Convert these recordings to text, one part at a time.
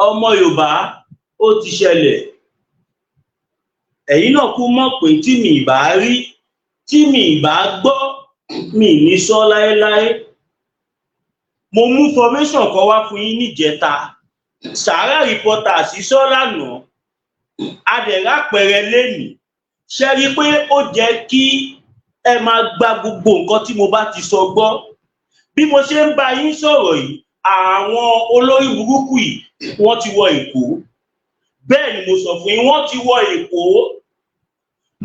ọmọ Yorùbá ó ti ṣẹlẹ̀. Ẹ̀yin náà kú mọ̀ pé tí mi ìbá rí, tí mi ìbá gbọ́, mi ní sọ láéláé. Mo mú information kan wá fún yín níjẹta. Sàárà reporter sí sọ lánàá. Adẹ̀rá pẹ̀rẹ̀ lẹ́nìí. Ṣé rí pé ó jẹ́ kí ẹ máa gba gbogbo nǹkan tí mo bá ti sọ gbọ́. Bí mo ṣe ń bá yín sọ̀rọ̀ yìí, àwọn olórí burúkú yìí wọ́n ti wọ Èkó. Bẹ́ẹ̀ ni mo sọ fún yín, wọ́n ti wọ Èkó.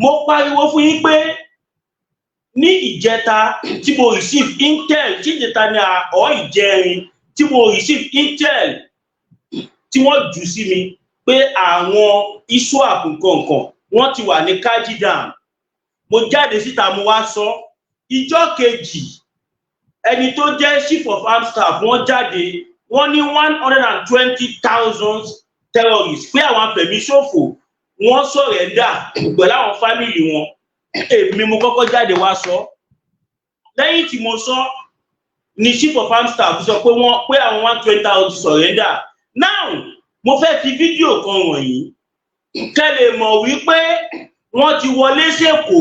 Mo pariwo fún yín pé ní ìjẹta tí mo receive intel, tí ìjẹta ní ìjẹrin tí mo receive intel tí wọ́n jù sí mi pé àwọn ISWAP nǹkan wọ́n ti wà ní Kaji Dam. Mo jáde síta mo wá sọ. Ìjọ́ kejì ẹni tó jẹ́ chief of armed staff wọ́n jáde, wọ́n ní 120,000 terrorists pé àwọn afẹ̀míṣòfò wọ́n sọ̀rẹ́ndà pẹ̀lú àwọn fámìlì wọn. Èmi mo kọ́kọ́ jáde wá sọ. Lẹ́yìn tí mo sọ ni chief of armed staff sọ pé àwọn 120,000 sọ̀rẹ́ndà. Now mo fẹ́ fi fídíò kan wọ̀nyí kẹ́ lè mọ̀ wípé wọ́n ti wọlé s'Èkó.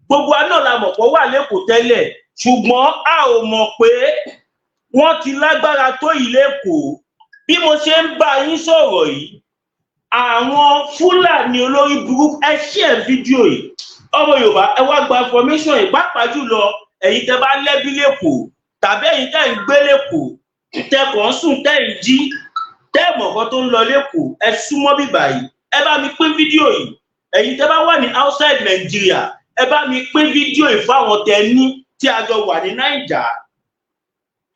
Gbogbo àná la mọ̀ pé wà l'Èkó tẹ́lẹ̀, ṣùgbọ́n a ò mọ̀ pé wọ́n ti lágbára tó l'Èkó. Bí mo ṣe ń bá yín sọ̀rọ̀ yìí, àwọn Fúlàní olórí burúkú ẹ share fídíò yìí. Ọmọ Yorùbá ẹ wá gba information yìí, pàápàá jùlọ ẹ̀yin tẹ́ bá lẹ́bí l'Èkó tàbí ẹ̀yin tẹ́ ń gbé l'Èkó, tẹ́ kàn ń sùn tẹ́ ń jí, tẹ́ mọ̀ nǹkan tó ń lọ l'Èkó, ẹ súnmọ́ bíbà yìí. Ẹ bá mi pín fídíò yìí. Ẹ̀yin tẹ́ bá wà ní outside Nigeria, ẹ bá mi pín fídíò yìí fáwọn tẹ́ ní tí a jọ wà ní Naija.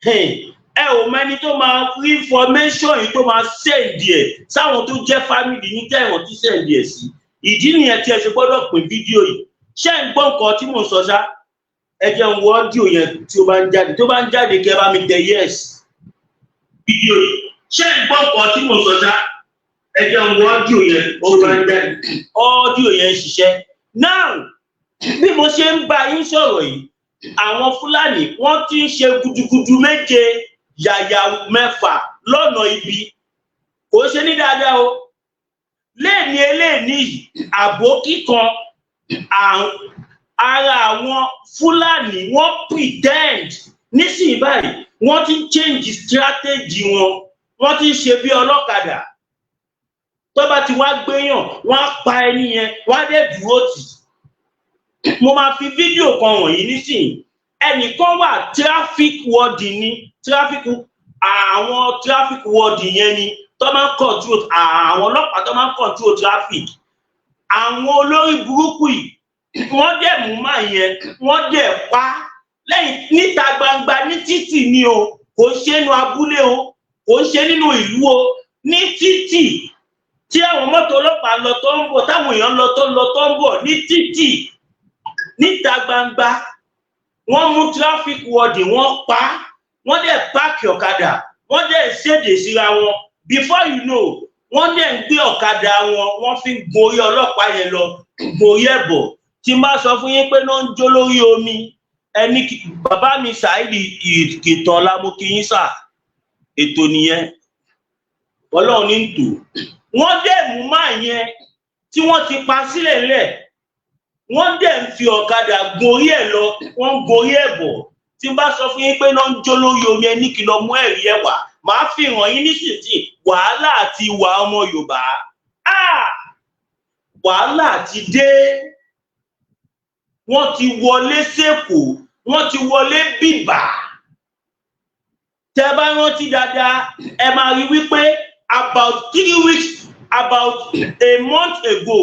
Ẹ ò mẹ́ni tó máa rí information yìí tó máa send ẹ̀ sáwọn tó jẹ́ family ní tẹ́ ìwọ̀n tí send ẹ̀ sí. Ìdí nìyẹn tí ẹ ṣe gbọ́dọ̀ pín fídíò yìí. Ṣé ń gbọ́ nǹkan tí mò ń sọ ṣá? Ẹ jẹ́ ń wo ọ́díò yẹn tí ó bá ń jáde. Tó bá ń jáde kí ẹ bá mi tẹ yes. Fídíò yìí. Ṣé ń gbọ́ nǹkan tí mò ń sọ ṣá? Ẹ jẹ́ ń wo ọ́díò yẹn ó bá ń jáde. Ọ́díò yẹn ń ṣiṣẹ́. Now bí mo ṣe ń bá yín sọ̀rọ̀ yìí, àwọn Fúlàní wọ́n ti ń ṣe gudugudu méje yàyà mẹ́fà lọ́nà ibi. Kò ṣe ní dáadáa o. Léèní eléèní àbókí kan ara àwọn Fúlàní wọ́n pretend nísìnyí báyìí wọ́n ti change strategy wọn. Wọ́n ti ṣe bí ọlọ́kadà. Tó bá ti wá gbéyàn, wọ́n á pa ẹni yẹn, wọ́n á dẹ̀ dúró tì. Mo máa fi fídíò kan wọ̀nyí nísìnyí. Ẹnìkan wà traffic warden ní àwọn traffic warden yẹn ni tó máa ń control àwọn ọlọ́pàá tó máa ń control traffic. Àwọn olórí burúkú yìí wọ́n dẹ̀ mú máa yẹn, wọ́n dẹ̀ pa lẹ́yìn níta gbangba ní títì ni o, kò ṣe nínú abúlé o, kò ṣe nínú ìlú o, ní títì tí àwọn mọ́tò ọlọ́pàá lọ tó ń bọ̀, táwọn èèyàn lọ tó ń bọ̀ ní títì níta gbangba. Wọ́n mú traffic warden, wọ́n pa, wọ́n dẹ̀ páàkì ọ̀kadà, wọ́n dẹ̀ ṣèdè síra wọn. Before you know, wọ́n dẹ̀ ń gbé ọ̀kadà wọn, wọ́n fi gorí ọlọ́pàá yẹn lọ, gorí ẹ̀bọ̀. Tí n bá sọ fún yín pé náà ń jó lórí omi, ẹni bàbá mi Saidi Ìkìtàn lámókì yín sà, ètò nìyẹn. Ọlọ́run ní ń tò. Wọ́n dẹ̀ mú máa yẹn tí wọ́n ti pa sílẹ̀ lẹ̀. Wọ́n dẹ̀ ń fi ọ̀kadà gorí ẹ̀ lọ, wọ́n ń gorí ẹ̀ bọ̀. Tí n bá sọ fún yín pé náà ń jó lórí omi, ẹni kí lọ mú ẹ̀rí ẹ̀ wá. Màá fi hàn yín nísinsìnyí wàhálà àti ìwà ọmọ Yorùbá. Wàhálà ti dé. Wọ́n ti wọlé s'Èkó, wọ́n ti wọlé bìbà. Tẹ́ bá rántí dáadáa, ẹ máa rí wípé about 3 weeks, about a month ago,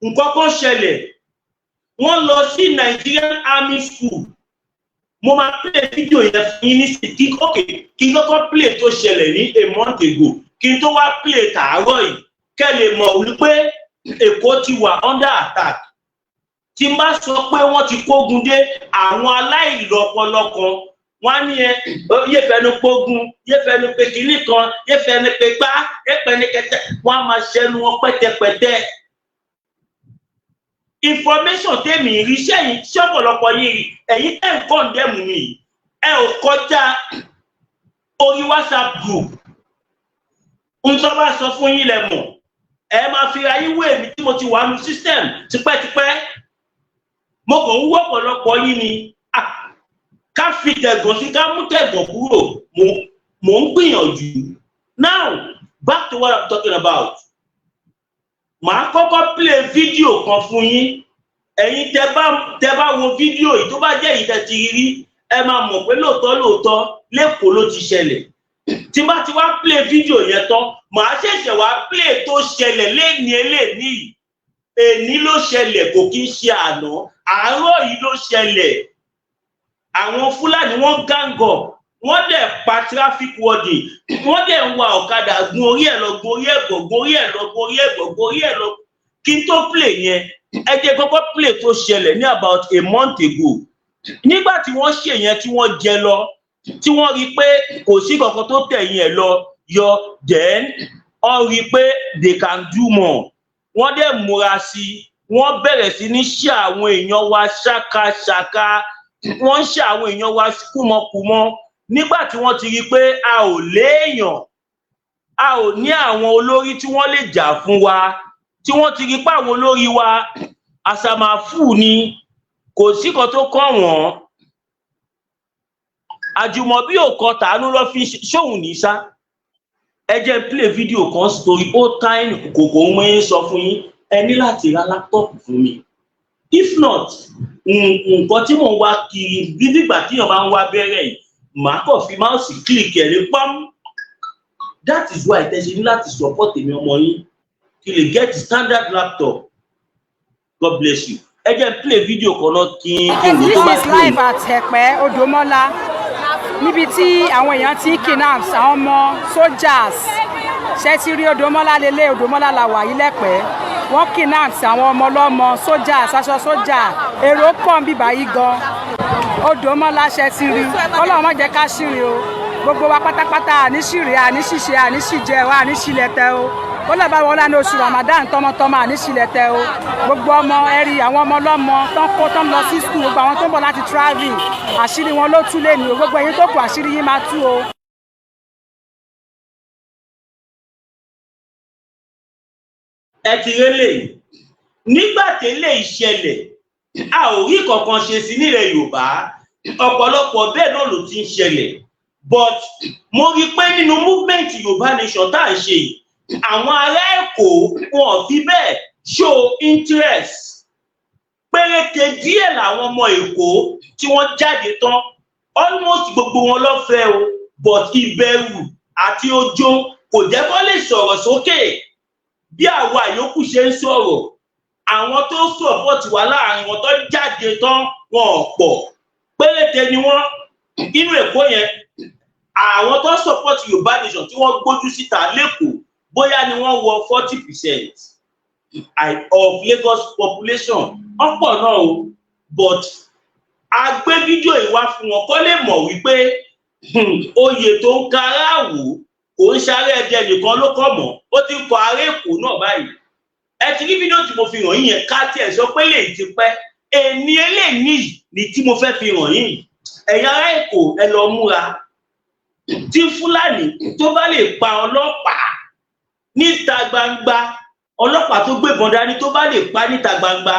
nǹkan kan ṣẹlẹ̀. Wọ́n lọ sí Nigerian Army School. Mo máa play fídíò yẹn fún yín nísìnyí. Kí n kọ́kọ́ play tó ṣẹlẹ̀ ní a month ago. Kí n tó wá play tàárọ̀ yìí. Kẹ́ lè mọ̀ wípé Èkó ti wà under attack. Tí n bá sọ pé wọ́n ti kógun dé, àwọn aláìlọ́pọlọ kan wọ́n á ní yé fẹnu pógun, yé fẹnu pé kìíní kan, yé fẹnu pé gbá, yé fẹnu kẹtẹ, wọ́n á máa ṣẹnu wọn pẹ́tẹpẹ́tẹ. Information tèmi rí sẹ́yìn ṣọ́pọ̀lọpọ̀ yìí, ẹ̀yin tẹ́ ń condemn mi, ẹ ò kọjá orí WhatsApp group ń tó bá sọ fún yín lẹ mọ̀ ẹ máa fi ayé wé mi tí mo ti wà ní system tipẹ́tipẹ́ mo kàn ń wọ́ ọ̀pọ̀lọpọ̀ yín ni ká fi tẹ̀gàn sí ká mú tẹ̀gàn kúrò mo ń gbìyànjú. Now back to what I'm talking about. Màá kọ́kọ́ play fídíò kan fún yín ẹ̀yin tẹ́ bá wo fídíò yìí tó bá jẹ́ èyí tẹ́ ti rí ẹ máa mọ̀ pé lóòótọ́ lẹ́kọ̀ọ́ ló ti ṣẹlẹ̀. Tí bá ti wá play fídíò yẹn tán màá ṣẹ̀ṣẹ̀ wá play tó ṣẹlẹ̀ léni èní ló ṣẹlẹ̀ kò kí ń ṣe àná àárọ̀ yìí ló ṣẹlẹ̀. Àwọn Fúlàní wọ́n gang up wọ́n dẹ̀ pa traffic warden wọ́n dẹ̀ ń wa ọ̀kadà gun orí ẹ̀ lọ gun orí ẹ̀ bọ̀ gun orí ẹ̀ lọ gun orí ẹ̀ bọ̀ gun orí ẹ̀ lọ. Kí n tó play yẹn ẹ jẹ́ kọ́kọ́ play tó ṣẹlẹ̀ ní about a month ago nígbà tí wọ́n ṣe yẹn tí wọ́n jẹ lọ tí wọ́n rí pé kò sí kankan tó tẹ̀yìn ẹ̀ lọ yọ then wọ́n rí pé they can do more wọ́n dẹ̀ múra sí wọ́n bẹ̀rẹ̀ sí ní ṣe àwọn èèyàn wa ṣákaṣàka wọ́n ń ṣe àwọn èèyàn wa kúmọkùmọ nígbà tí wọ́n ti rí pé a ò léèyàn a ò ní àwọn olórí tí wọ́n lè jà fún wa tí wọ́n ti rí pé àwọn olórí wa àsàmàfù ni kò sí kan tó kàn wọ́n Àjùmọ̀bí ò kọ tàánú lọ fi ṣóhun ní sá. Ẹ jẹ́ play fídíò kan story ó time kòkó mọ́ sọ fún yín ẹ ní láti ra láptọ̀pù fún mi if not nǹkan tí mò ń wá kiri bí nígbà tí èèyàn bá ń wá bẹ̀rẹ̀ yìí màá kàn fi mouse click ẹ̀ ní pam. That is why tẹ̀sí ní láti support èmi ọmọ yín kí lè get standard laptop. God bless you. Ẹ jẹ́ play fídíò kan náà kí n This is live at Ẹ̀pẹ́ Odòmọ́lá níbi tí àwọn èèyàn ti kidnap àwọn ọmọ soldiers ṣe ti rí Odòmọ́lá lélẹ̀ Odòmọ́lá la wà yìí lẹ́pẹ́ wọ́n kidnap àwọn ọmọ ọlọ́mọ soldiers aṣọ sójà èrò pọ̀ ń bíbá yìí gan Odòmọ́lá ṣe ti rí Ọlọ́run má jẹ́ ká ṣìrìn o gbogbo wa pátápátá àníṣìrì àníṣìṣe àníṣìjẹ wa àníṣìlẹ̀tẹ̀ o ó lọ́ba wọlé ní oṣù Ramadan tọmọtọmọ àníṣìlẹ̀tẹ̀ o gbogbo ọmọ ẹ̀rí àwọn ọmọ ọlọ́mọ tán kó tán lọ sí school gbogbo àwọn tó ń bọ̀ láti travel àṣírí wọn ló tú lé ní o gbogbo ẹ̀yin tó kù àṣírí yín máa tú o. Ẹ ti rélé nígbà tẹ́lẹ̀ ìṣẹ̀lẹ̀ a ò rí kankan ṣe sí nílẹ̀ Yorùbá ọ̀pọ̀lọpọ̀ bẹ́ẹ̀ náà ló ti ń ṣẹlẹ̀ but mo rí pé nínú movement Yorùbá nation tá à ń ṣe yìí àwọn ará Èkó wọn fi bẹ́ẹ̀ show interest péréte díẹ̀ làwọn ọmọ Èkó tí wọ́n jáde tán almost gbogbo wọn ló fẹ́ o but ìbẹ̀rù àti ọjọ́ kò jẹ́ kó lè sọ̀rọ̀ sókè bí àwa àyókù ṣe ń sọ̀rọ̀ àwọn tó support wà láàrin wọn tó jáde tán wọn ò pọ̀ péréte ni wọ́n nínú Èkó yẹn àwọn tó support Yorùbá nation tí wọ́n gbójú síta lẹ́kọ̀ọ́ bóyá ni wọ́n wọ 40% of Lagos population ọ̀pọ̀ náà o but a gbé fídíò yìí wá fún wọn kó lè mọ̀ wípé oyè tó ń kára wò kò ń ṣaré ẹ̀jẹ̀ nìkan ló kọ̀ mọ́ ó ti ń kọ ará Èkó náà báyìí. Ẹ ti rí fídíò tí mo fi hàn yín yẹn ká tiẹ̀ sọ pé lè ti pẹ́ èmi eléyìí ni tí mo fẹ́ fi hàn yín ẹ̀yin ará Èkó ẹ lọ múra tí Fúlàní tó bá lè pa ọlọ́pàá níta gbangba ọlọ́pàá tó gbébọn dání tó bá lè pa níta gbangba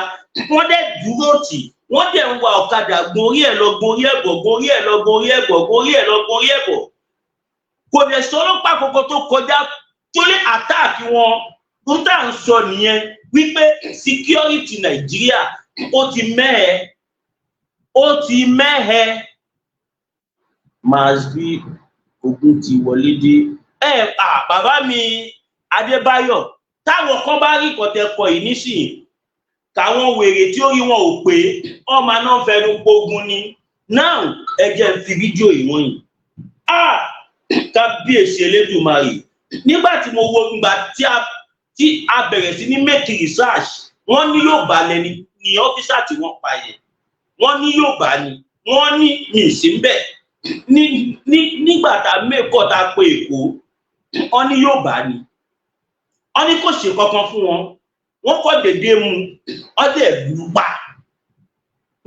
wọ́n dẹ̀ dúró tì wọ́n dẹ̀ ń wa ọ̀kadà gun orí ẹ̀ lọ gun orí ẹ̀ bọ̀ gun orí ẹ̀ lọ gun orí ẹ̀ bọ̀ gun orí ẹ̀ lọ gun orí ẹ̀ bọ̀ kò dẹ̀ sọ ọlọ́pàá kókó tó kọjá tó lé àtáàkì wọn tó tà ń sọ nìyẹn wípé security Nàìjíríà ó ti mẹ́hẹ Masbi ogun ti wọlé dé bàbá mi Adébáyọ̀ táwọn kan bá rí kọ̀tẹ́kọ̀ yìí nísìnyí káwọn wèrè tí ó rí wọn ò pé ọmọ náà fẹnu gbógun ni now ẹ jẹ́ fi fídíò ìwọ̀n yìí kábíyèsí Elédùmarè nígbà tí mo wo ìgbà tí a bẹ̀rẹ̀ sí ní make research wọ́n ní yóò bá lẹ́ni ní ọ́fíṣà tí wọ́n pa yẹn wọ́n ní yóò bá ní wọ́n ní mi sí ń bẹ̀ nígbà tá mẹ́kọ̀ tá pé Èkó wọ́n ní yóò bá ní wọ́n ní kò ṣe kankan fún wọn wọ́n kọ́ dédé mu ọdẹ gbùgbà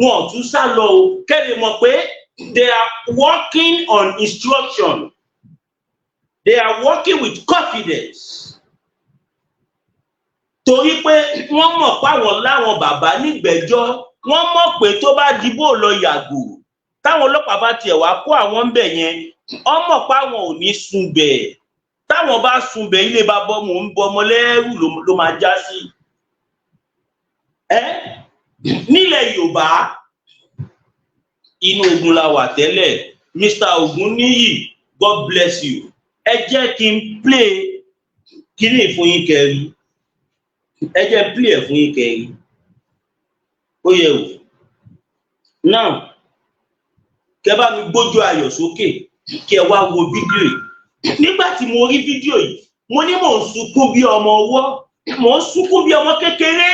wọn tún sá lọ o kẹ́lẹ̀ mọ̀ pé they are working on instruction They are working with confidence. Torí pé wọ́n mọ̀ páwọn láwọn bàbá nígbẹ̀jọ́, wọ́n mọ̀ pé tó bá dìbò lọ yàgò, táwọn ọlọ́pàá bá tiẹ̀ wá kó àwọn ń bẹ̀ yẹn, wọ́n mọ̀ páwọn ò ní sunbẹ̀. Táwọn bá sunbẹ̀ ilé bá bọ́ mò ń bọ ọmọ lẹ́rù ló máa já sí. Nílẹ̀ Yorùbá, inú ogun la wà tẹ́lẹ̀. Mr. Ògúnníyì, God bless you. Ẹ jẹ́ kí n play kíní fún yín kẹ́rí. Ẹ jẹ́ play ẹ̀ fún yín kẹ́rí. Ó yẹ wò. Now, kẹ́ bá mi gbójú ayọ̀ sókè kí ẹ wá wo fídíò yìí. Nígbà tí mo rí fídíò yìí, mo ní mò ń sunkún bí ọmọ ọwọ́, mò ń sunkún bí ọmọ kékeré.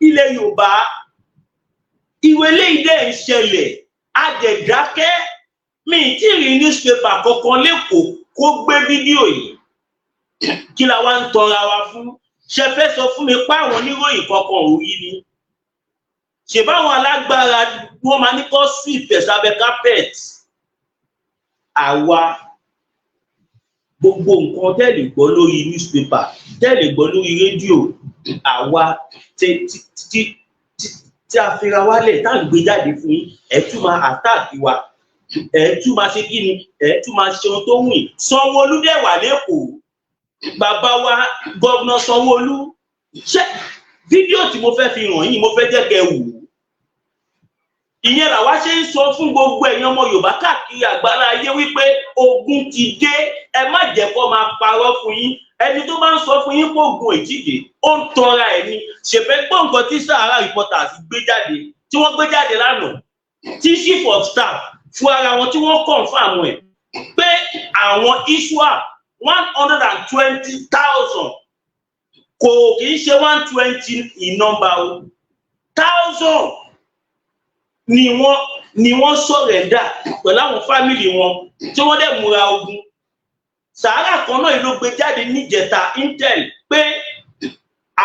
Ilẹ̀ Yorùbá, ìwé eléyìí dẹ̀ ń ṣẹlẹ̀, a dẹ̀ dákẹ́. Mi tí rí newspaper kankan lẹ́kọ̀ọ́ kó gbé fídíò yìí. Kí la wá ń tọra wa fún? Ṣé fẹ́ sọ fún mi pé àwọn oníròyìn kankan ò rí ni? Ṣé báwọn alágbára wọ́n máa ní kó sí ìfẹ̀sábẹ́ carpet? Àwa gbogbo nǹkan tẹ́lẹ̀ gbọ́ lórí newspaper, tẹ́lẹ̀ gbọ́ lórí rédíò, àwa tí a fira wálẹ̀ tá à ń gbé jáde fún yín, ẹ tún máa attack wa, ẹ tún máa ṣe kí ni, ẹ tún máa ṣe ohun tó wù yín. Sanwó-Olú dẹ̀ wà lẹ́kọ̀ọ́, bàbá wa gọ́vnà Sanwó-Olú. Ṣé fídíò tí mo fẹ́ fi hàn yín mo fẹ́ jẹ́ kẹ́ wò ó? Ìyẹn làwa ṣe ń sọ fún gbogbo ẹ̀yin ọmọ Yorùbá káàkiri àgbáńlá ayé wípé ogun ti dé, ẹ má jẹ́ kó máa parọ́ fún yín. Ẹni tó bá ń sọ fún yín pé ogun ìtìdé, ó ń tọra ẹ̀ ni. Ṣèfẹ́ pé nǹkan tí Sahara Reporters gbé jáde, tí wọ́n gbé jáde lánàá, tí Chief of Staff fún ara wọn tí wọ́n confirm ẹ̀ pé àwọn ISWAP 120,000 kò kì í ṣe 120 in number o, 1,000 ni wọ́n surrender pẹ̀lú àwọn family wọn tí wọ́n dẹ̀ múra ogun. Sahara kan náà ló gbé jáde níjẹta Intel pé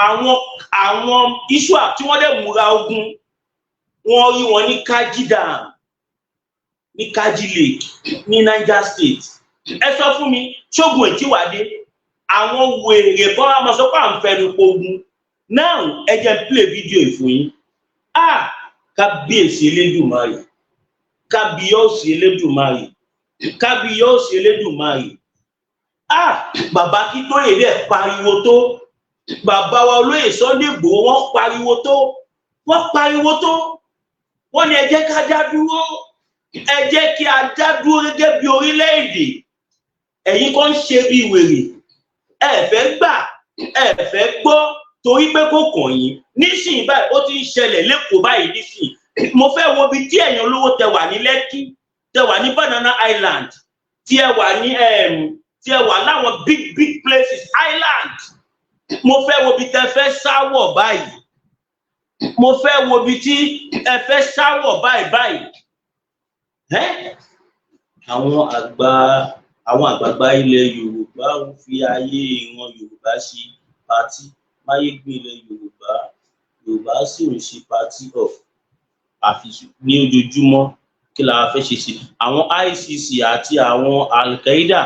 àwọn ISWAP tí wọ́n dẹ̀ múra ogun, wọ́n rí wọn ní Kaji Dam, ní Kaji Lake, ní Niger State. Ẹ sọ fún mi, ṣógun ètíwádé, àwọn wèrè kan á máa sọ pé à ń fẹnu pogun. Now, ẹ jẹ́ play video ìfún yín. Kábíyèsí Elédùmarè, kábíyèsí Elédùmarè, kábíyèsí Elédùmarè. Bàbá Akíntóyè dẹ̀ pariwo tó, bàbá wa olóyè Sunday Igboho wọ́n pariwo tó, wọ́n ní ẹ jẹ́ ká dá dúró, ẹ jẹ́ kí a dá dúró gẹ́gẹ́ bí orílẹ̀-èdè. Ẹ̀yin kan ń ṣe bí wèrè, ẹ fẹ́ gbà, ẹ fẹ́ gbọ́, torí pé kò kàn yín. Nísìnyí báyìí ó ti ń ṣẹlẹ̀ lẹ́kọ̀ọ́ báyìí nísìnyí. Mo fẹ́ wo bí tí ẹ̀yin olówó tẹ wà ní Lekki, tẹ wà ní Banana Island, tí ẹ wà láwọn big places island. Mo fẹ́ wo bí tẹ fẹ́ sáwọ̀ báyìí. Mo fẹ́ wo bí tí ẹ fẹ́ sáwọ̀ báyìí. Àwọn àgbààgbà ilẹ̀ Yorùbá ń fi ayé ìran Yorùbá ṣe pátì, máyégbé ilẹ̀ Yorùbá sì ń ṣe party of àfihàn ní ojoojúmọ́. Kí la fẹ́ ṣe sí? Àwọn ICC àti àwọn Al-Qaeda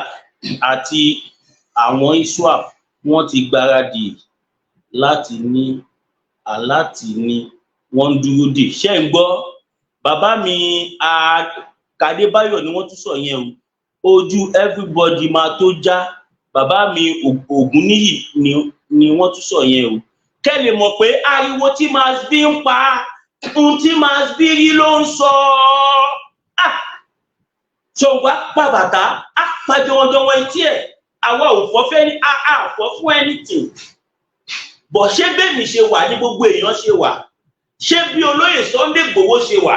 àti àwọn ISWAP wọ́n ti gbáradì láti ní wọ́n ń dúró dè. Ṣé ń gbọ́? Bàbá mi Adébáyọ̀ ni wọ́n tún sọ yẹn o. Ojú everybody máa tó já. Bàbá mi Ògúnníyì ni wọ́n tún sọ yẹn o. Kẹ́ lè mọ̀ pé ariwo tí Masbi ń pa, ohun tí Masbi rí ló ń sọ. Ṣọ̀gbà pàbàtà, pàjọwọ́jọwọ́ etí ẹ̀. Àwa ò fọ́ fẹ́ ní àfọ́ fún anything. Bọ̀ ṣé bẹ́ẹ̀ni ṣe wà ní gbogbo èèyàn ṣe wà? Ṣé bí olóyè Sunday Igboho ṣe wà?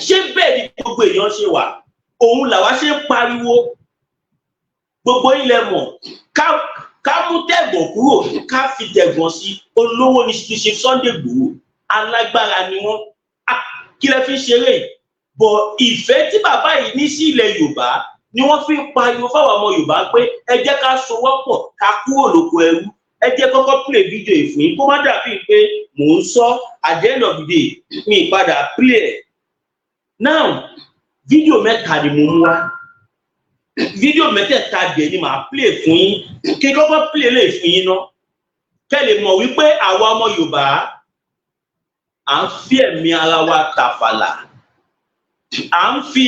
Ṣé bẹ́ẹ̀ ni gbogbo èèyàn ṣe wà? Òun làwa ṣe ń pariwo. Gbogbo ilẹ̀ mọ̀ ká mú tẹ̀gbọ̀n kúrò, ká fi tẹ̀gbọ̀n sí. Olówó ni ṣe Sunday Igboho, alágbára ni wọ́n. Kí lẹ fi ń ṣeré? Bọ̀ ìfẹ́ tí bàbá yìí ní sí ilẹ̀ Yorùbá ni wọ́n fi ń pariwo fáwọn ọmọ Yorùbá pé ẹ jẹ́ ká sowọ́pọ̀, ká kúrò lóko ẹrú. Ẹ jẹ́ kọ́kọ́ play video ìfún yín kó má dàbí pé mò ń sọ at the end of the day mi padà play ẹ̀. Now, video mẹ́ta ni mo mú wá. fídíò mẹ́tẹ̀ẹ̀ta dẹ̀ ni màá play fún yín kí kọ́kọ́ play lè fún yín ná kẹ́ lè mọ̀ wípé àwa ọmọ Yorùbá à ń fi ẹ̀mí ara wa tàfàlà à ń fi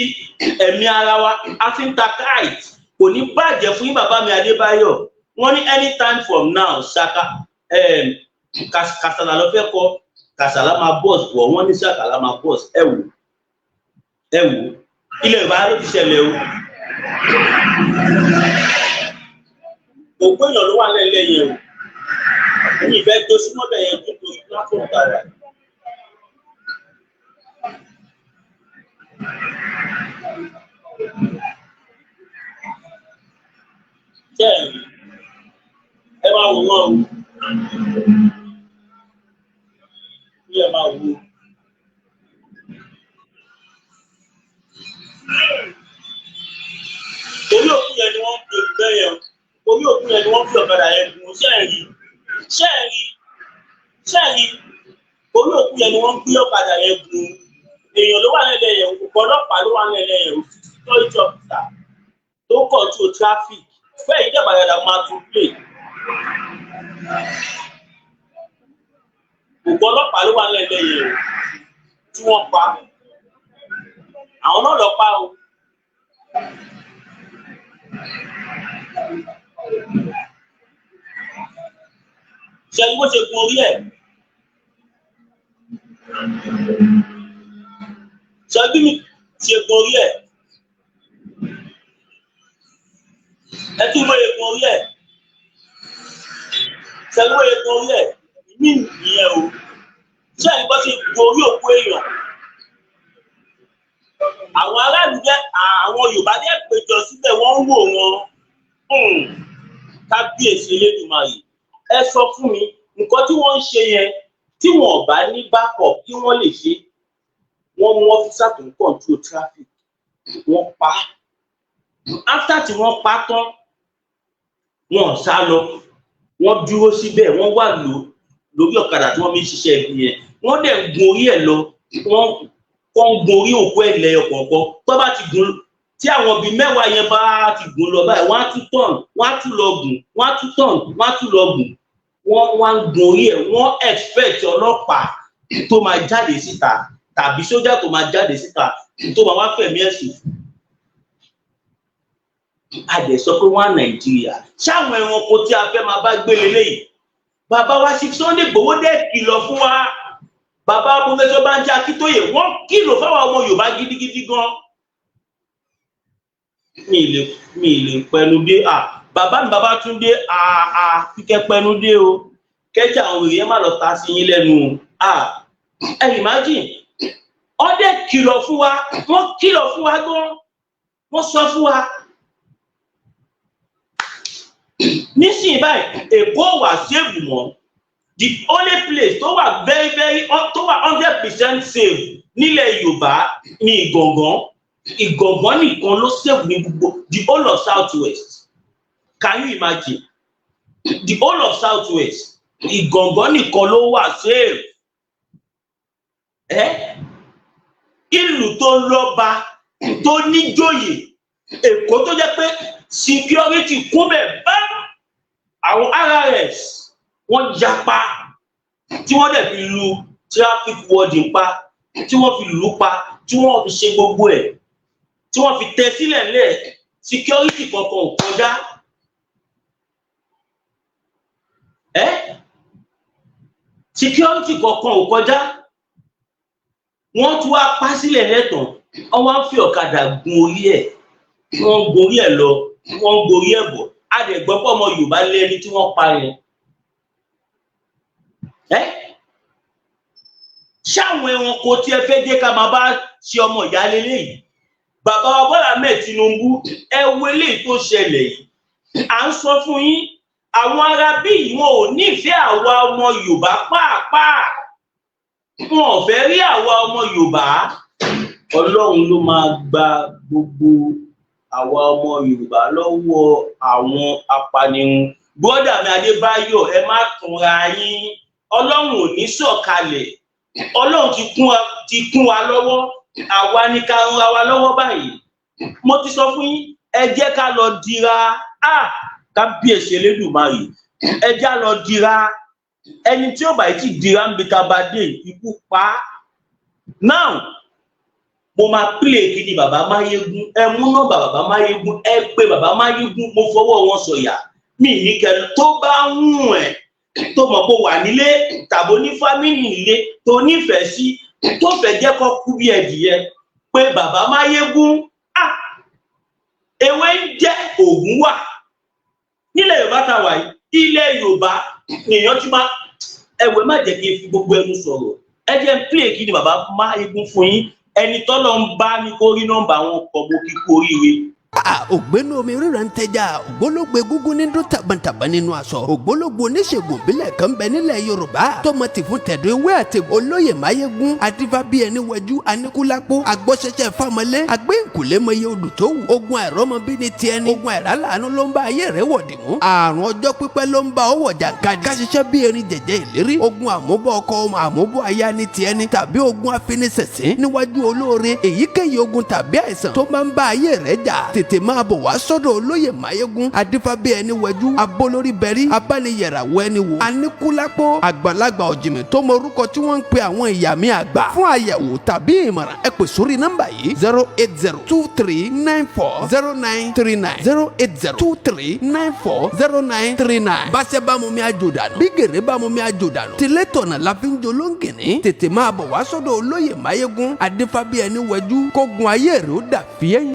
ẹ̀mí ara wa a fi ń ta kite kò ní bàjẹ́ fún yín bàbá mi Adébáyọ̀ wọ́n ní anytime from now Saka Kasala ló fẹ́ kọ́ Kasala máa boss bọ̀ wọ́n ní Sakala máa boss ẹ wò ilẹ̀ Yorùbá ló ti ṣẹlẹ̀ o ògbó èèyàn ló wà lẹ́lẹ́ yẹn o ní ìfẹ́ tó súnmọ́ bẹ̀ yẹn tó torí platform tààrà. Jẹ́ẹ̀rì ẹ máa wò wọ́n o bí ẹ máa wò ó. Orí òkú yẹn ni wọ́n fi òkú yẹn orí òkú yẹn ni wọ́n fi ọ̀kadà yẹn gùn ṣẹ́ẹ̀rì orí òkú yẹn ni wọ́n fi ọ̀kadà yẹn gùn èèyàn ló wà lẹ́lẹ̀ yẹn òkú ọlọ́pàá ló wà lẹ́lẹ̀ yẹn security officer tó control traffic fẹ́ ìjọba yàrá máa tún play òkú ọlọ́pàá ló wà lẹ́lẹ̀ yẹn tí wọ́n pa àwọn náà lọ pa o. Ṣé bó ṣe gun orí ẹ̀? Ṣé bí mi ṣe gun orí ẹ̀? Ẹ tún bó ṣe gun orí ẹ̀? Ṣé bó ṣe gun orí ẹ̀? Ìmí nìyẹn o. Ṣé bó ṣe gun orí òkú èèyàn? Àwọn aráàlú jẹ́ àwọn Yorùbá jẹ́ péjọ síbẹ̀ wọ́n ń wò wọn. Kábíyèsí Elédùmarè ẹ sọ fún mi nǹkan tí wọ́n ń ṣe yẹn tí wọ́n ò bá ní backup kí wọ́n lè ṣe wọ́n mú ọ́fíìsà tó ń control traffic wọ́n pa after tí wọ́n pa tán wọ́n sá lọ wọ́n dúró síbẹ̀ wọ́n wà lórí ọ̀kadà tí wọ́n fi ń ṣiṣẹ́ ibi yẹn wọ́n dẹ̀ gun orí ẹ̀ lọ wọ́n gun orí òkú ẹ̀ lẹ́yọ kọ̀ọ̀kan tó bá ti gun tí àwọn bíi mẹ́wàá yẹn bá ti gùn lọ báyìí wọ́n á tún tọ̀n wọ́n á tún lọ gùn wọ́n á tún tọ̀n wọ́n á tún lọ gùn wọ́n wá ń gun orí ẹ̀ wọ́n expect ọlọ́pàá tó máa jáde síta tàbí sójà tó máa jáde síta tó máa wá fẹ̀mí ẹ̀sùn. a dẹ̀ sọ pé wọ́n á Nàìjíríà ṣáwọn ẹranko tí a fẹ́ máa bá gbé lélẹ́yìí bàbá wa Chief Sunday Igboho dẹ̀ kìlọ̀ fún wa bàbá Professor Banji Akíntóyè wọ́n kìlọ̀ fáwọn ọmọ Yorùbá gidigidi gan. mi lè pẹnu dé bàbá mi Babátúndé kíkẹ́ pẹnu dé o kẹ́jà àwọn èèyàn má lọ ta sí yín lẹ́nu ẹ imagine ọdẹ kìlọ̀ fún wa wọ́n kìlọ̀ fún wa gan wọ́n sọ fún wa nísìnyí báyìí Èkó wà save mọ́ the only place tó wà very tó wà 100% safe nílẹ̀ Yorùbá ní Ìgàngán nìkan ló save ní gbogbo the whole of Southwest. Can you imagine? The whole of Southwest, Ìgàngán nìkan ló wà safe. Ìlú tó lọ́ba tó níjòyè Èkó tó jẹ́ pé security kún bẹ̀ bá àwọn RRS wọ́n yapa tí wọ́n dẹ̀ fi lu traffic warden pa tí wọ́n fi lù pa tí wọ́n fi ṣe gbogbo ẹ̀ tí wọ́n fi tẹ sílẹ̀ lẹ̀ security kankan ò kọjá. Security kankan ò kọjá wọ́n tún wá pa sílẹ̀ lẹ́tàn wọ́n wá fi ọ̀kadà gun orí ẹ̀ wọ́n gorí ẹ̀ lọ wọ́n gorí ẹ̀ bọ̀ a dẹ̀ gbọ́ pé ọmọ Yorùbá lẹ́ni tí wọ́n pa yẹn. Ṣáwọn ẹranko tí ẹ fẹ́ dé ká máa bá ṣe ọmọ ìyá lélẹ́yìí bàbá wa Bọ́lá Ahmed Tinubu ẹ wo eléyìí tó ṣẹlẹ̀ yìí à ń sọ fún yín àwọn ará bí wọn ò nífẹ̀ẹ́ àwa ọmọ Yorùbá pàápàá wọn ò fẹ́ rí àwa ọmọ Yorùbá Ọlọ́run ló máa gba gbogbo àwa ọmọ Yorùbá lọ́wọ́ àwọn apanirun bọ́dà mi Adébáyọ̀ ẹ má túnra yín Ọlọ́run ò ní sọ̀kalẹ̀ Ọlọ́run ti kún wa lọ́wọ́ àwa ní ká ràn wa lọ́wọ́ báyìí mo ti sọ fún yín ẹ jẹ́ ká lọ dira kábíyèsí Elédùmarè ẹ já lọ dira ẹni tí ó bá ti dira ń bi tabadé ikú pa now mo máa play kí ni bàbá Máyégún ẹ mú nọ́mbà bàbá Máyégún ẹ pé bàbá Máyégún mo fọwọ́ wọn sọ̀yà mi ní kẹlu tó bá ń ẹ tó mọ̀ pé wà nílé tàbí ní fámìlì ilé tó nífẹ̀ẹ́ sí tó fẹ́ jẹ́ kó kú bí ẹdìyẹ pé bàbá Máyégún ewé ń jẹ́ òògùn wà nílẹ̀ Yorùbá tá wà yìí ilẹ̀ Yorùbá nìyẹn tí máa ẹ̀wẹ̀ má jẹ́ kí n fi gbogbo ẹnu sọ̀rọ̀ ẹ jẹ́ n play kí ni bàbá Máyégún fún yín ẹni tọ́lọ́ ń bá ní kó rí nọ́mbà wọn kọ̀ mo kíkú oríire. ògbénu omi ríra ń tẹja ògbólógbé gúngún ní dún tàbàntàbà nínú aṣọ ògbólógbé oníṣègùn ìbílẹ̀ kan bẹ nílẹ̀ Yorùbá tọmọ tì fún tẹ̀dọ̀ ewé àti olóyè Máyégún adífá bíi ẹni wẹjú aníkúlápó agbọ́sẹ̀sẹ̀ fámọlé agbẹ́ǹkùlé mọye odù tó wù ogun àìrọ́mọbí ni tiẹ̀ ni ogun àìrálàánú ló ń bá ayé rẹ̀ wọ̀dì mú àrùn ọjọ́ pípẹ́ ló ń bá ọwọ́ jàǹkadì káṣiṣẹ́ bíi erin jẹ̀jẹ̀ ìlérí ogun àmúbọ̀ ọkọ àmúbọ̀ aya ni tiẹ̀ ni tàbí ogun afinisẹ̀sìn níwájú olóore èyíkéyìí ogun tàbí àìsàn tó máa ń bá ayé rẹ̀ jà tètè máa bọ̀ wá sọ́dọ̀ olóyè Máyégún adífábí ẹni wẹjú abólórí bẹ̀rí abániyẹ̀ràwọ̀ ẹni wò aníkúlápó àgbàlagbà ọ̀jìnmí tó mọ orúkọ tí wọ́n ń pe àwọn ìyá mi àgbà fún àyẹ̀wò tàbí ìmọ̀ràn ẹ pè sórí nọ́mbà yìí 08023940939 08023940939 báṣẹ́ bá mu mi àjò dànù bí gèrè bá mu mi àjò dànù tilé tọ̀nà la fi ń jolóńgìní tètè máa bọ̀ wá sọ́dọ̀ olóyè Máyégún adífábí ẹni wẹjú kógun ayé rẹ̀ ó dà fíẹ́yìn.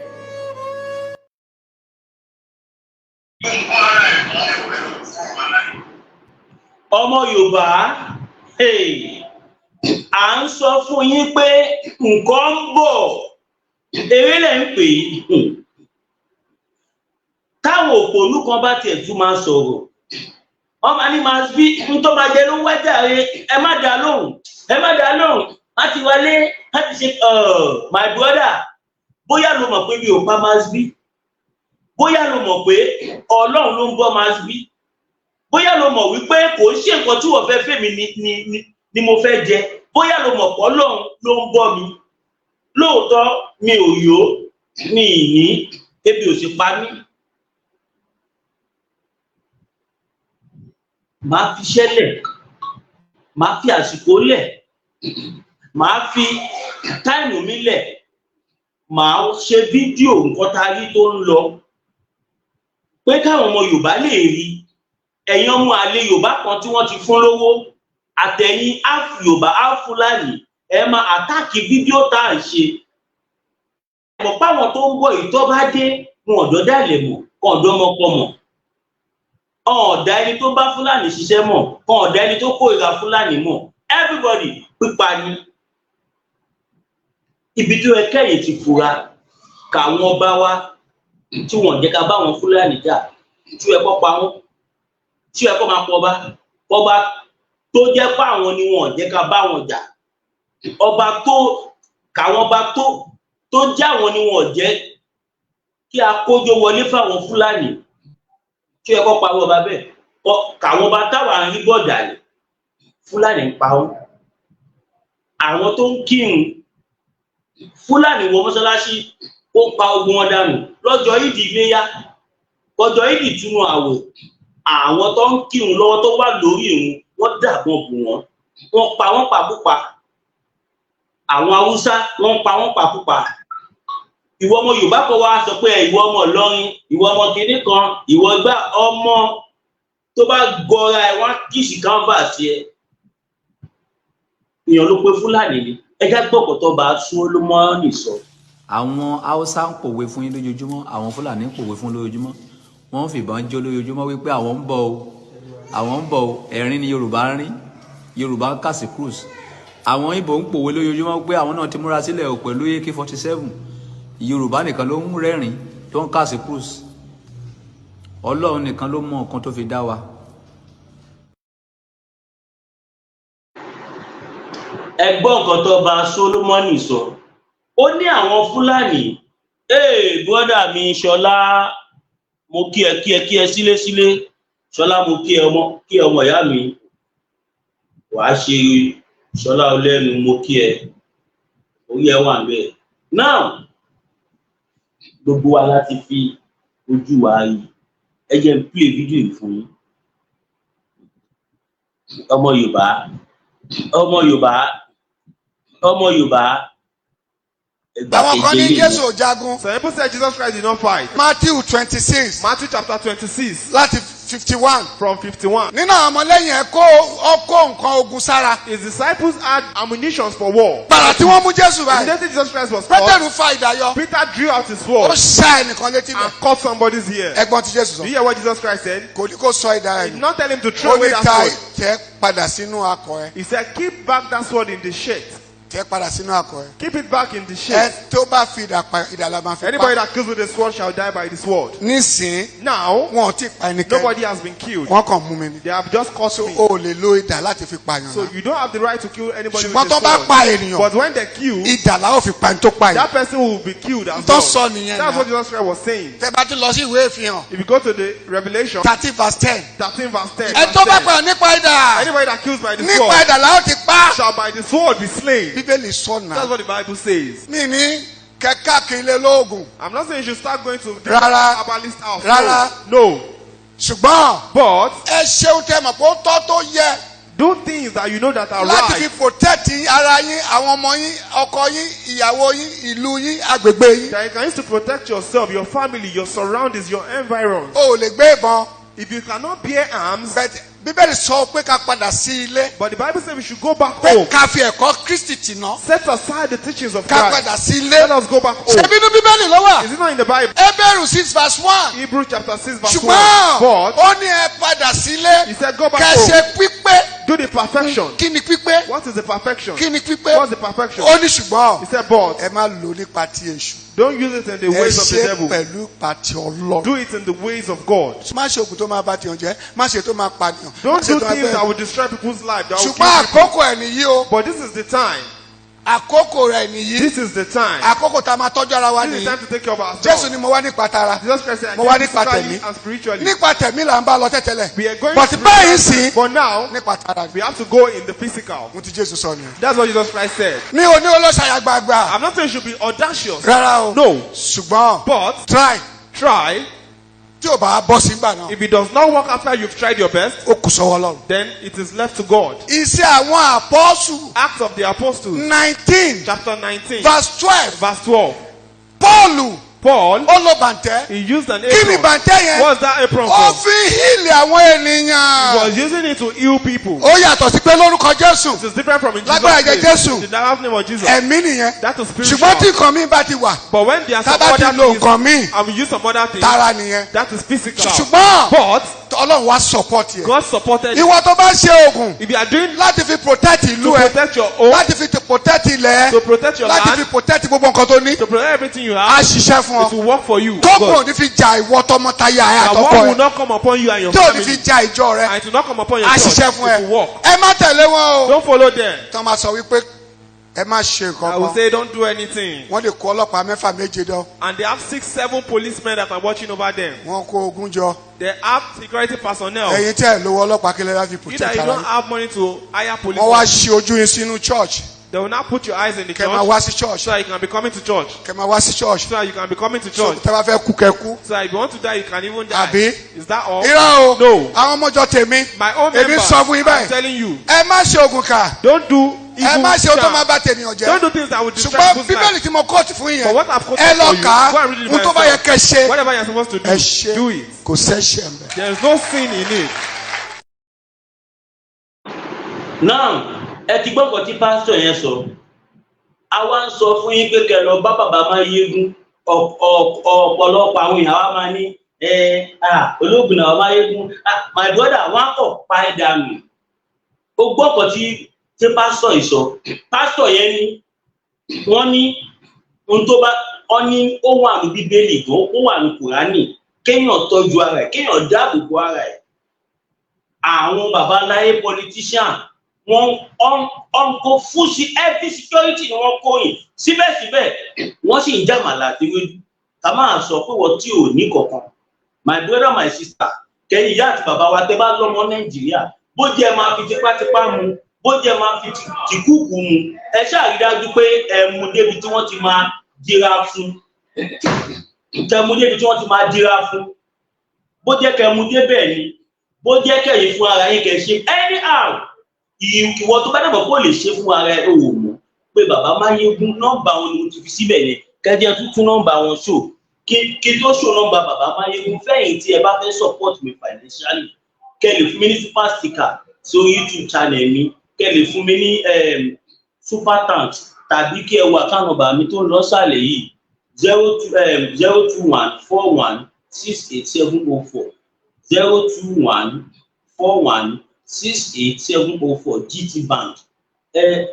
ọmọ Yorùbá à ń sọ fún yín pé nǹkan ń bọ̀ eré lẹ̀ ń pè é táwọn òpònú kan bá tiẹ̀ tún máa sọ̀rọ̀ wọ́n máa ní máa bí n tó máa jẹ ló ń wájà rẹ ẹ má dá lóhùn láti wọlé láti ṣe my brother bóyá ló mọ̀ pé mi ò pa máa bí bóyá ló mọ̀ pé Ọlọ́run ló ń bọ́ máa bí bóyá ló mọ̀ wípé kò ń ṣe nǹkan tí wọ́n fẹ́ fẹ́ mi ni mo fẹ́ jẹ bóyá ló mọ̀ pé Ọlọ́run ló ń bọ́ mi lóòótọ́ mi ò yó mi ì ní ebi ò sì pa mí màá fi ṣẹlẹ̀ màá fi àsìkò lẹ̀ màá fi táìmù mi lẹ̀ màá ṣe fídíò nǹkan tá a rí tó ń lọ pé káwọn ọmọ Yorùbá lè rí ẹ̀yin ọmọ àlè Yorùbá kan tí wọ́n ti fún lówó àtẹ̀yìn áfù Yorùbá áfù Fúlàní ẹ máa àtáàkì fídíò tá à ń ṣe mọ̀ páwọn tó ń bọ̀ ìtọ́ bá dé wọn ọ̀dọ́ dàlẹ̀ mọ̀ kan ọ̀dọ́ ọmọkọ mọ̀ ọ̀dà ẹni tó bá Fúlàní ṣiṣẹ́ mọ̀ kan ọ̀dà ẹni tó kórìíra Fúlàní mọ̀ everybody pípa ni ibi tó ẹ kẹ́yìn ti fura káwọn ọba wa tí wọ́n jẹ́ ká bá wọn Fúlàní jà tí ẹ kọ́ pa wọn tí ẹ kọ́ máa pọ̀ ọba tó jẹ́ pé àwọn ni wọ́n jẹ́ ká bá wọn jà ọba tó káwọn ọba tó jẹ́ àwọn ni wọ́n jẹ́ kí akójọ wọlé fáwọn Fúlàní tí ẹ kọ́ pa ọba bẹ́ẹ̀ káwọn ọba táwa ń rí bọ̀dà lẹ̀ Fúlàní ń pa wọn àwọn tó ń kírun Fúlàní wọ mọ́sálásí ó pa ogun wọn dànù lọ́jọ́ ìdí iléyá lọ́jọ́ ìdí túnú àwẹ̀ àwọn tó ń kírun lọ́wọ́ tó wà lórí ìrun wọ́n dàgbọ́n bù wọ́n pa wọ́n pàkúpa àwọn Haúsá wọ́n pa wọ́n pàkúpa ìwọ ọmọ Yorùbá kan wá sọ pé ìwọ ọmọ Ìlọrin ìwọ ọmọ kìnní kan ìwọ gbá ọmọ tó bá gọra ẹ wọ́n kìsì canvas ẹ èèyàn ló pé Fúlàní ni ẹjá gbọ́kọ̀ tó bá sún Olúmọ́ọ́nì sọ. àwọn Haúsá ń pòwe fún yín lójoojúmọ́ àwọn Fúlàní ń pòwe fún lójoojúmọ́ wọ́n ń fìbọn jó lójoojúmọ́ wípé àwọn ń bọ̀ o ẹ̀rín ni Yorùbá ń rín Yorùbá ń kà sí cruise àwọn Ìgbò ń pòwe lójoojúmọ́ pé àwọn náà ti múra sílẹ̀ o pẹ̀lú AK-47 Yorùbá nìkan ló ń rẹ́rìn tó ń kà sí cruise Ọlọ́run nìkan ló mọ nǹkan tó fi dá wa. ẹgbọ́n nǹkan tó bá Solomoni sọ ó ní àwọn Fúlàní bọ́dà mi Ṣọlá mo kí ẹ sílé Ṣọlá mo kí ẹ ọmọ ìyá mi wàá ṣe Ṣọlá ọlẹ́nu mo kí ẹ orí ẹ wà bẹ́ẹ̀ náà gbogbo wa láti fi ojú wa rí. Ẹ jẹ́ n play video yìí fún yín. Ọmọ Yorùbá, ọmọ Yorùbá, ọmọ Yorùbá. Àwọn kan ní Jésù jagun. Some people say Jesus Christ did not fight. Matthew 26. Matthew chapter 26. Láti 51. From 51. Nínú àwọn ọmọlẹ́yìn ẹ̀ ọkọ̀ nǹkan ogun sára. His disciples had ammunition for war. Gbàrà tí wọ́n mú Jésù báyìí. Immediately Jesus Christ was caught. Pétérù fa ìdáyọ. Peter drew out his Ó sword ṣá ẹnìkan létí and bẹ̀. cut somebody's ear. Ẹ̀gbọ́n ti Jésù Do sọ. you hear what Jesus Christ said? Kò ní kó sọ ìdá He ẹ̀ did nù. not tell him to Ó throw away ní that ta sword. tẹ́ padà sínú akọ ẹ̀. He said, keep back that sword in the shirt. Tẹ́ padà sínú akọ ẹ̀. Keep it back in the Ẹ shirt. tó bá fi ìdàlà máa fi Anybody pa. that kills with a sword shall die by the sword. Nísìn Now, wọn ò tí ì pa ẹnikẹ́ni. nobody has been killed. Wọ́n kàn mú mi ni. They have just caught me. O ò lè lo ìdà láti fi pààyàn So náà. you don't have the right to kill anybody Ṣùgbọ́n with tó a bá sword. pa ènìyàn, But when they kill, ìdà la ó fi pa ẹni tó pa that ènìyàn. person will be killed as Tó well. sọ nìyẹn That's what náà. Jesus Christ was saying. Tẹ́ bá ti lọ sí ìwé ìfihàn. If you go to the Revelation 30 verse 10. 13 verse 10. Ẹ tó bá pààyàn nípa ìdà. Anybody that kills by the Nípa sword ìdà la ó ti pa. shall by the sword be slain. Bíbélì sọ That's náà. what the Bible says. Mi ní kẹ́kẹ́ kí ilé lóògùn. I'm not saying you should start going to the Rárá. herbalist house. Rárá. No. Ṣùgbọ́n But ẹ ṣeun tẹ́ mọ̀ pé ó tọ́ tó yẹ do things that you know that are láti fi right. protect ara yín, àwọn ọmọ yín, ọkọ yín, ìyàwó yín, ìlú yín, agbègbè yín. That you can use to protect yourself, your family, your surroundings, your environs. O ò lè gbé ìbọn. If you cannot bear arms, But Bíbélì sọ pé ká padà sí ilé. but the Bible says we should go back Pé home. ká fi ẹ̀kọ́ Kristi tì ná. Set aside the teachings of Ká Christ. padà sí Let ilé. us go back home. Ṣebí inú Bíbélì ló wà. Is it not in the Bible? Hébérù 6 verse 1. Hebrews chapter 6 verse 1. Ṣùgbọ́n But ó ní ẹ padà sílé. he said go back Kẹ́ home. ṣe pípé. Do the perfection. Kí ni pípé? What is the perfection? Kí ni pípé? What's the perfection? Ó ní ṣùgbọ́n He said but ẹ má lò nípa ti èṣù. don't use it in the Ẹ ways of the ṣe devil. pẹ̀lú pàtì Ọlọ́run. Do it in the ways of God. Má ṣe ògùn tó máa bá tiyan jẹ́, má ṣe tó máa pànìyàn. Má Don't ṣe do tó máa things that bẹ́ẹ̀. will destroy people's life. That will Ṣùgbọ́n kill people. àkókò ẹ̀ nìyí o. But this is the time. Àkókò rẹ̀ nìyí. This is the time. Àkókò tá a máa tọ́jú ara wa This is the nìyí. time to take care of Jésù ourselves. ni mo wá nípa tara. Jesus Christ said, Mo wá nípa physically tẹ̀mí. and spiritually. Nípa tẹ̀mí là ń bá lọ tẹ́tẹ́lẹ̀. We are going But to báyìí sí but now nípa tara. we have to go in the physical. Mo ti Jésù sọ nìyẹn. That's what Jesus Christ said. Mi ò ní olóṣàyà gbàgbà. I'm not saying you should be audacious. Rárá o. No. Ṣùgbọ́n But try try. tí ò bá bọ́ sí gbà náà. If it does not work after you've tried your best, Ó kù sọ́wọ́ Ọlọ́run. then it is left to God. Iṣẹ́ àwọn àpọ́sù Acts of the Apostles, 19 chapter 19, verse 12. verse 12. Pọ́ọ̀lù Paul, ó lo bàǹtẹ́. he used an Kí ni apron. bàǹtẹ́ yẹn? What's that apron Ó for? fi hílì àwọn He ènìyàn. was using it to heal people. Ó yàtọ̀ sí pé lórúkọ Jésù. It is different from in Jesus' Lágbára ẹ̀jẹ̀ name. Jésù. In the name of Jesus. Ẹ̀mí nìyẹn. That is Ṣùgbọ́n tí spiritual. nǹkan mi bá ti wà, But when there are some tábà ti other lo things, nǹkan míì, and we use some other things, tara nìyẹn. that is physical. Ṣùgbọ́n But Ọlọ́run wá support yẹ. God supported it. Ìwọ tó bá ṣe oògùn If you are doing láti fi protect ìlú to ẹ, protect your own, láti fi protect ilẹ̀ to ẹ, protect your láti fi land, protect gbogbo nǹkan tó ní, to protect everything you á have, ṣiṣẹ́ fún it ọ. will work for you. Tókùn God. ò ní fi jà ìwọ tọmọtaya ẹ And àtọkọ war will ẹ. not come upon you and your Tí ò ní fi family. jà ìjọ rẹ, And it will not come upon your á church. ṣiṣẹ́ fún It will work. ẹ. Ẹ má tẹ̀lé wọn o. Don't follow them. Tọ́ ma sọ wípé ẹ má ṣe I nǹkan will kan. say don't do anything. Wọ́n lè kó ọlọ́pàá mẹ́fà méje dán. And they have 6, 7 policemen that are watching over them. Wọ́n kó ogun jọ. They have security personnel. Ẹ̀yin tẹ́ ẹ̀ lówó ọlọ́pàá kílẹ̀ láti Either protect you ara don't yín. have money to hire police. Wọ́n wá ṣí ojú yín sínú church. They will now put your eyes in the Kẹ́ máa church wá sí church. so that you can be coming to church. Kẹ́ máa wá sí church. So that you can be coming to So church. tẹ́ bá fẹ́ kú kẹ́ kú. So that if you want to die, you can even die. Àbí? Is that all? Irọ́ o. No. Àwọn ọmọjọ tèmi. My own Èmi members, sọ fún yín I'm báyìí. telling you, Ẹ má ṣe oògùn kà. don't do evil. Ẹ má ṣe ohun tó máa charm. bá tènìyàn jẹ́. Don't do things that will destroy Ṣùgbọ́n people's Bíbélì life. tí mo kóòtù fún yín But yẹn. what I've quoted Ẹ for lọ you, kà á. go and read it by Ohun tó bá yẹ yourself. kẹ́ ṣe. Whatever you're supposed to do, Ẹ ṣe. do it. Kò sẹ́ṣẹ̀ ń bẹ̀. There is no sin in it. Now ẹ ti gbọ́ nǹkan tí pásítọ̀ yẹn sọ. A wá ń sọ fún yín pé kẹ́ lọ bá bàbá Máyégún. Ọ̀pọ̀lọpọ̀ àwọn èèyàn wa máa ní olóògùn náà Máyégún. My brother, wọ́n á kọ̀ pa ẹ̀ dànù. O gbọ́ nǹkan tí pásítọ̀ yìí sọ. Pásítọ̀ yẹn ní wọ́n ní ohun tó bá wọ́n ní ó wà ní Bíbélì gan, ó wà ní Kùránì. Kéèyàn tọ́jú ara ẹ̀, kéèyàn dáàbò bo ara ẹ̀. Àwọn babaláyé politician wọ́n kó fún sí every security ni wọ́n kó yìn síbẹ̀síbẹ̀ wọ́n sì ń jàmàlà àti wéjú. Ká máa sọ pé wọ́n tí ò ní kankan. My brother, my sister, kẹ́yìn ìyá àti bàbá wa tẹ́ bá lọ́mọ Nàìjíríà, bó jẹ́ máa fi tipátipá mu, bó jẹ́ máa fi tìkúùkù mu, ẹ ṣáà rí dájú pé ẹ mú débi tí wọ́n ti máa jíra fún. kẹmu débi tí wọ́n ti máa dira fún bó jẹ́ kẹmu débẹ̀ ni bó jẹ́ kẹ̀yìn fún ara yín kẹ̀ ṣe anyhow ìwọ tó bá dàbọ̀ kó lè ṣe fún ara ẹ̀ ò mọ̀ pé bàbá Máyégún nọ́mbà wọn ni mo ti fi síbẹ̀ yẹn kẹ́jẹ́ tuntun nọ́mbà wọn ṣò kí tó ṣò nọ́mbà bàbá Máyégún fẹ́yìn tí ẹ bá fẹ́ support mi financially kẹ́ lè fún mi ní super sticker sórí YouTube channel mi kẹ́ lè fún mi ní super thanks tàbí kí ẹ wo account number mi tó ń lọ sàlẹ̀ yìí 02141687040 02141687040 GT Bank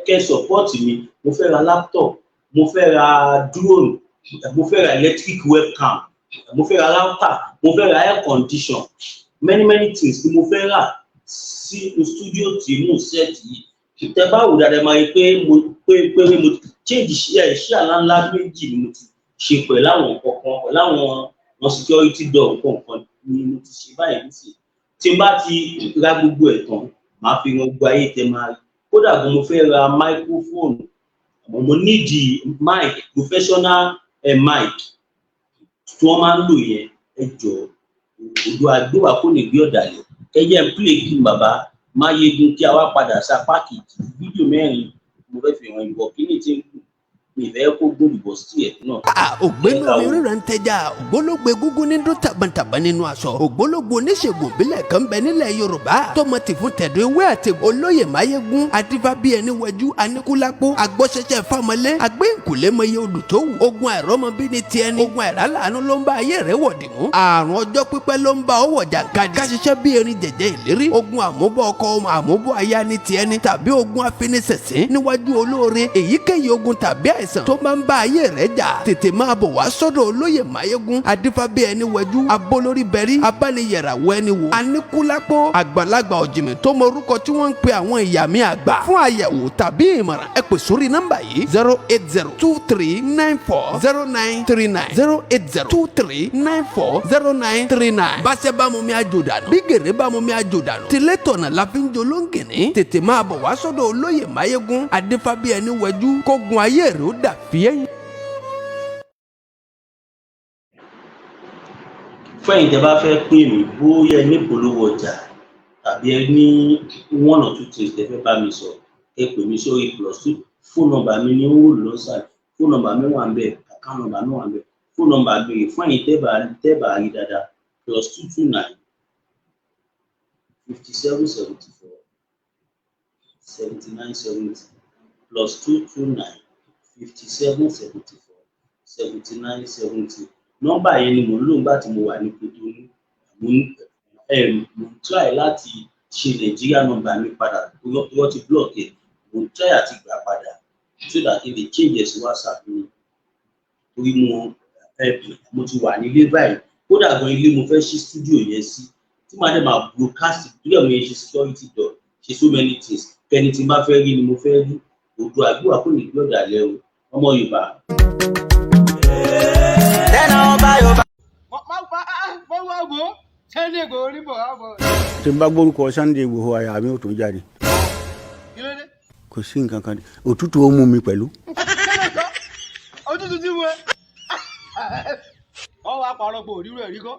kẹ́ support mi. Mo fẹ́ ra laptop, mo fẹ́ ra drone, mo fẹ́ ra electric webcam, mo fẹ́ ra router, mo fẹ́ ra air condition, many things ni mo fẹ́ rà sí studio tí mo set yìí. Tẹ́ bá wò dáadáa máa rí pé mo change share ńláńlá méjì ni mo ti ṣe pẹ̀lú àwọn kọ̀ọ̀kan pẹ̀lú àwọn security door kọ̀ọ̀kan ni mo ti ṣe báyìí nísìnyí. Tí n bá ti ra gbogbo ẹ̀ tán màá fi ran gbogbo ayé tẹ́ máa rí. Kódà gan mo fẹ́ ra microphone, mo need mic, professional mic tí wọ́n máa ń lò yẹn. Ẹ jọ̀ọ́ odò àgbéwà kò ní gbé ọ̀dàlẹ̀ kẹ́yẹ́ ń play kí bàbá Máyégún kí a wá padà sa pákìtì fídíò 4 mo fẹ́ fi hàn ìbọ̀ kí ní tí ń kù mi ìfẹ́ kó gbòdìbọ̀ sí ẹ̀ náà. Ògbénu omi ríra ń tẹja ògbólógbé gúngún ní dún tàbàntàbà nínú aṣọ ògbólógbò oníṣègùn ìbílẹ̀ kan bẹ nílẹ̀ Yorùbá tọmọ tìfún tẹ̀dọ̀ ewé àti olóyè Máyégún adífá bíi ẹni wẹjú aníkúlápó agbọ́sẹ̀sẹ̀ fámọlé agbẹ́ǹkùlé mọye odù tó wù ogun àìrọ́mọbí ni tiẹ̀ ni ogun àìrálàánú ló ń bá ayé rẹ̀ wọ̀dì mú àrùn ọjọ́ pípẹ́ ló ń bá ọwọ́ jàǹkadì káṣiṣẹ́ bíi erin jẹ̀jẹ̀ ìlérí ogun àmúbọ̀ ọkọ àmúbọ̀ aya ni tiẹ̀ ni tàbí ogun afinisẹ̀sìn níwájú olóore èyíkéyìí ogun tàbí àìsàn tó máa ń bá ayé rẹ̀ jà tètè máa bọ̀ wá sọ́dọ̀ olóyè Máyégún adífá bíi ẹni wẹjú abolórí bẹ̀rí abániyẹ̀ràwọ̀ ẹni wò aníkúlápó àgbàlagbà ọ̀jìmì tó mọ orúkọ tí wọ́n ń pe àwọn ìyá mi àgbà fún àyẹ̀wò tàbí ìmọ̀ràn ẹ pè sórí nọ́mbà yìí 08023940939 08023940939 báṣẹ́ bá mu mi àjò dànù bí gèrè bá mu mi àjò dànù tilẹ̀ tọ̀nà la fi ń jolóńgìní tètè máa bọ̀ wá sọ́dọ̀ olóyè Máyégún adífá bíi ẹni wẹjú kógun ayé rẹ̀ ó dà fíẹ́yìn. Fẹ́yìn tẹ́ bá fẹ́ pè mí bóyá ẹ ní polówó ọjà tàbí ẹ ní 1 or 2 things tẹ́ fẹ́ bá mi sọ ẹ pè mí sórí +2 phone number mi ni ó wò lọ́sàlẹ̀ phone number mi wà ń bẹ̀ account number mi wà ń bẹ̀ phone number mi fẹ́yìn tẹ́ bá rí dáadáa +229 5774 7970 +229 5774 7970. Nọ́mbà yẹn ni mo ń lò nígbà tí mo wà ní Kòtónú. Mo ń try láti ṣe Nàìjíríà nọ́mbà mi padà tó ti block ẹ̀. Mo ń try àti gbà padà so that if they change sí WhatsApp mi. Torí mo ti wà nílé báyìí. Kódà gan ilé mo fẹ́ ṣí studio yẹn sí. Tí màá dẹ̀ máa broadcast torí ọ̀mọ yẹn ṣe security door ṣe so many things. Kẹ́ni tí n bá fẹ́ rí ni mo fẹ́ rí. Odò àgbéwà kò ní gbé ọ̀dàlẹ̀ o. Ọmọ Yorùbá. Tí n bá gbórúkọ Sunday Igboho àyà mi ò tó jáde. Kò sí nǹkan kan òtútù ó mú mi pẹ̀lú. Òtútù tí mo ẹ ọ wá parọ́ pé òrírò ẹ̀rí kọ́.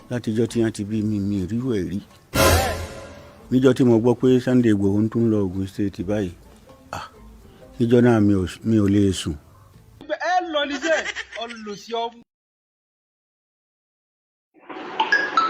Látijọ́ tí wọ́n ti bí mi ìrírò ẹ̀ rí. Níjọ́ tí mo gbọ́ pé Sunday Igboho ń tún lọ Ògùn State báyìí níjọ́ náà mi ò lè sùn. Ẹ lọ ní sẹ́ ọ lò sí ọ.